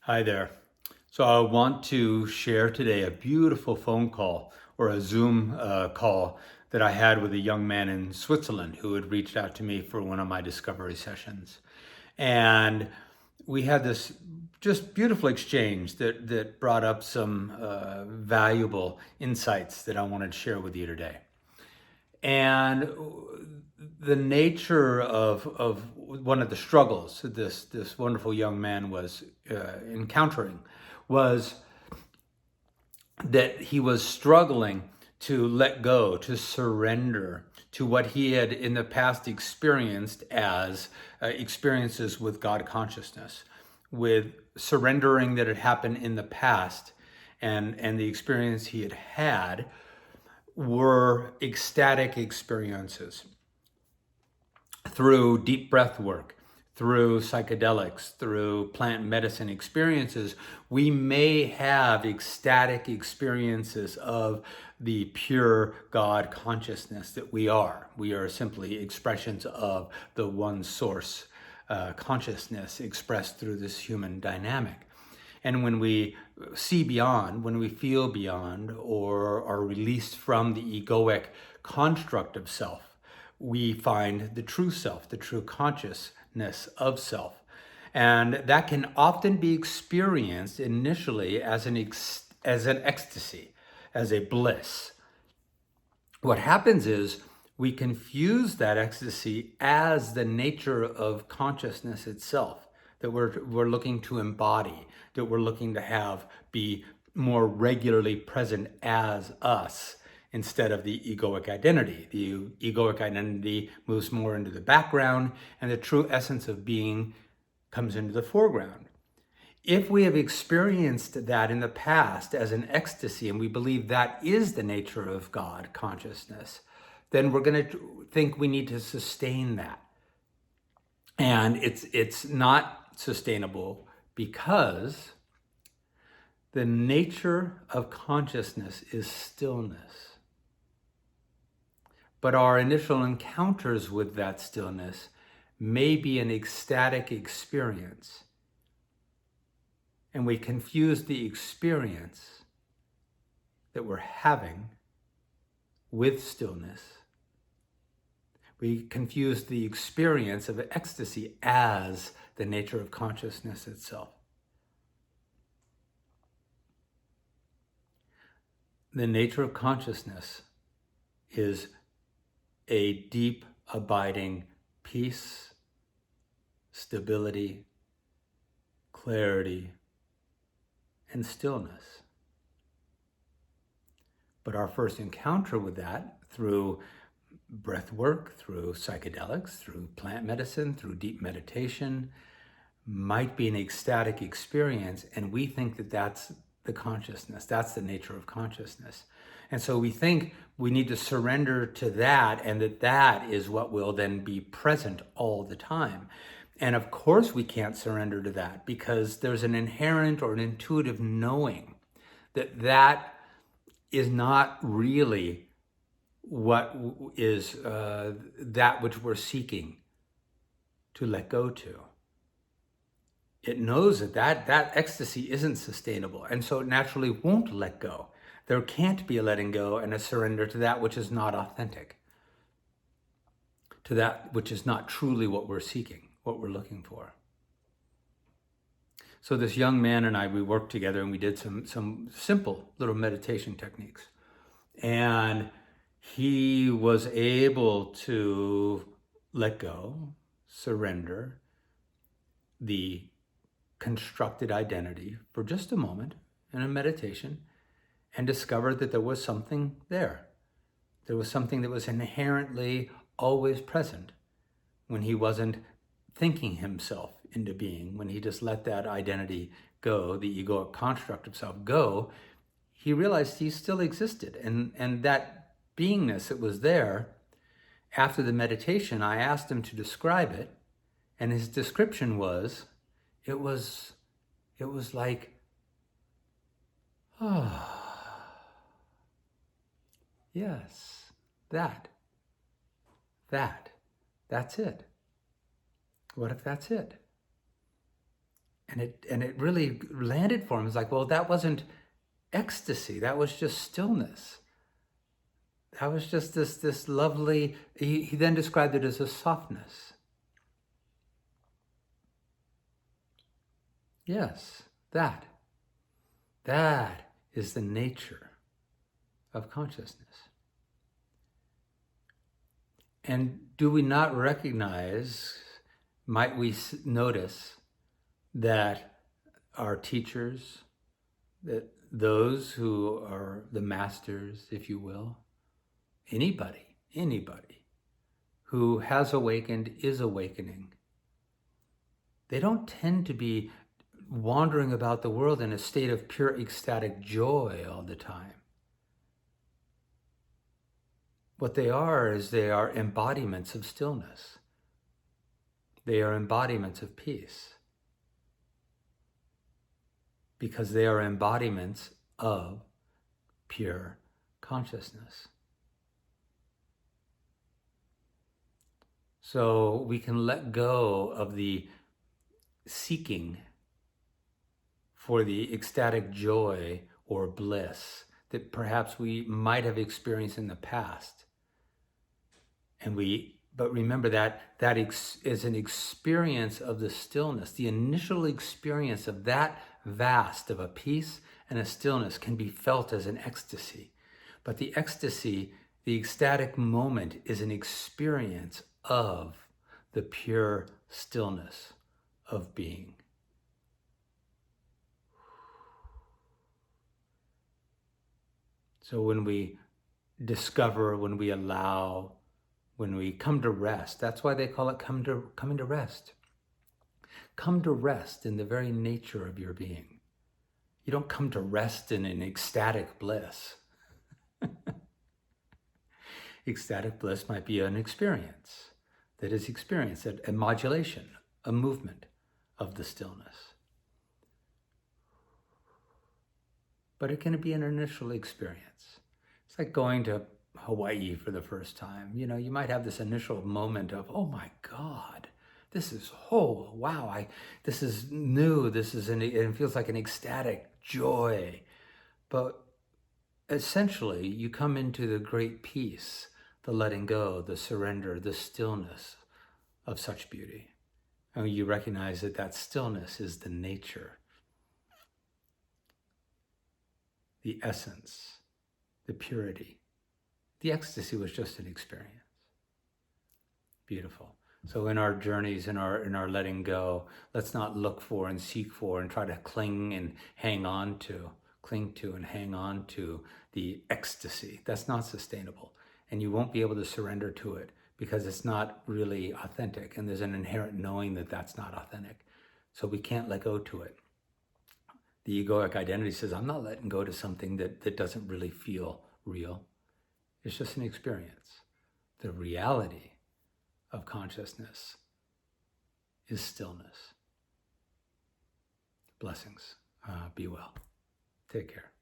Hi there. So I want to share today a beautiful phone call or a Zoom call that I had with a young man in Switzerland who had reached out to me for one of my discovery sessions. And we had this just beautiful exchange that brought up some valuable insights that I wanted to share with you today. And the nature of one of the struggles that this wonderful young man was encountering was that he was struggling to let go, to surrender to what he had in the past experienced as experiences with God consciousness, with surrendering that had happened in the past and the experience he had had were ecstatic experiences through deep breath work, through psychedelics, through plant medicine experiences. We may have ecstatic experiences of the pure God consciousness that we are. We are simply expressions of the one source consciousness expressed through this human dynamic. And when we see beyond, when we feel beyond, or are released from the egoic construct of self, we find the true self, the true consciousness of self. And that can often be experienced initially as as an ecstasy, as a bliss. What happens is we confuse that ecstasy as the nature of consciousness itself, that we're looking to embody, that we're looking to have be more regularly present as us instead of the egoic identity. The egoic identity moves more into the background, and the true essence of being comes into the foreground. If we have experienced that in the past as an ecstasy, and we believe that is the nature of God consciousness, then we're going to think we need to sustain that. And it's not sustainable because the nature of consciousness is stillness. But our initial encounters with that stillness may be an ecstatic experience. And we confuse the experience that we're having with stillness. We confuse the experience of ecstasy as the nature of consciousness itself. The nature of consciousness is a deep, abiding peace, stability, clarity, and stillness. But our first encounter with that through breath work, through psychedelics, through plant medicine, through deep meditation, might be an ecstatic experience, and we think that that's the consciousness, that's the nature of consciousness. And so we think we need to surrender to that, and that is what will then be present all the time. And of course we can't surrender to that because there's an inherent or an intuitive knowing that that is not really what is that which we're seeking to let go to. It knows that ecstasy isn't sustainable, and so it naturally won't let go. There can't be a letting go and a surrender to that which is not authentic, to that which is not truly what we're seeking, what we're looking for. So this young man and I, we worked together and we did some simple little meditation techniques. And he was able to let go, surrender the constructed identity for just a moment in a meditation and discover that there was something there. There was something that was inherently always present when he wasn't thinking himself into being, when he just let that identity go, the egoic construct of self go. He realized he still existed, and that beingness that was there. After the meditation, I asked him to describe it, and his description was, it was like, yes, that's it. What if that's it? And it really landed for him. It's like, well, that wasn't ecstasy. That was just stillness. That was just this lovely, he then described it as a softness. Yes, that is the nature of consciousness. And do we not recognize, might we notice that our teachers, that those who are the masters, if you will, anybody who has awakened, is awakening, they don't tend to be wandering about the world in a state of pure ecstatic joy all the time. What they are is they are embodiments of stillness. They are embodiments of peace. Because they are embodiments of pure consciousness. So we can let go of the seeking for the ecstatic joy or bliss that perhaps we might have experienced in the past. But remember that is an experience of the stillness. The initial experience of that vast of a peace and a stillness can be felt as an ecstasy. But the ecstasy, the ecstatic moment, is an experience of the pure stillness of being. So when we discover, when we allow, when we come to rest, that's why they call it coming to rest. Come to rest in the very nature of your being. You don't come to rest in an ecstatic bliss. Ecstatic bliss might be an experience that is experienced, a modulation, a movement of the stillness. But it can be an initial experience. It's like going to Hawaii for the first time. You know, you might have this initial moment of, oh my God, this is wow, this is new, it feels like an ecstatic joy. But essentially, you come into the great peace, the letting go, the surrender, the stillness of such beauty. And you recognize that stillness is the nature, the essence, the purity. The ecstasy was just an experience. Beautiful. So in our journeys, in our letting go, let's not look for and seek for and try to cling to and hang on to the ecstasy. That's not sustainable. And you won't be able to surrender to it because it's not really authentic. And there's an inherent knowing that that's not authentic. So we can't let go to it. The egoic identity says, I'm not letting go to something that doesn't really feel real. It's just an experience. The reality of consciousness is stillness. Blessings. Be well. Take care.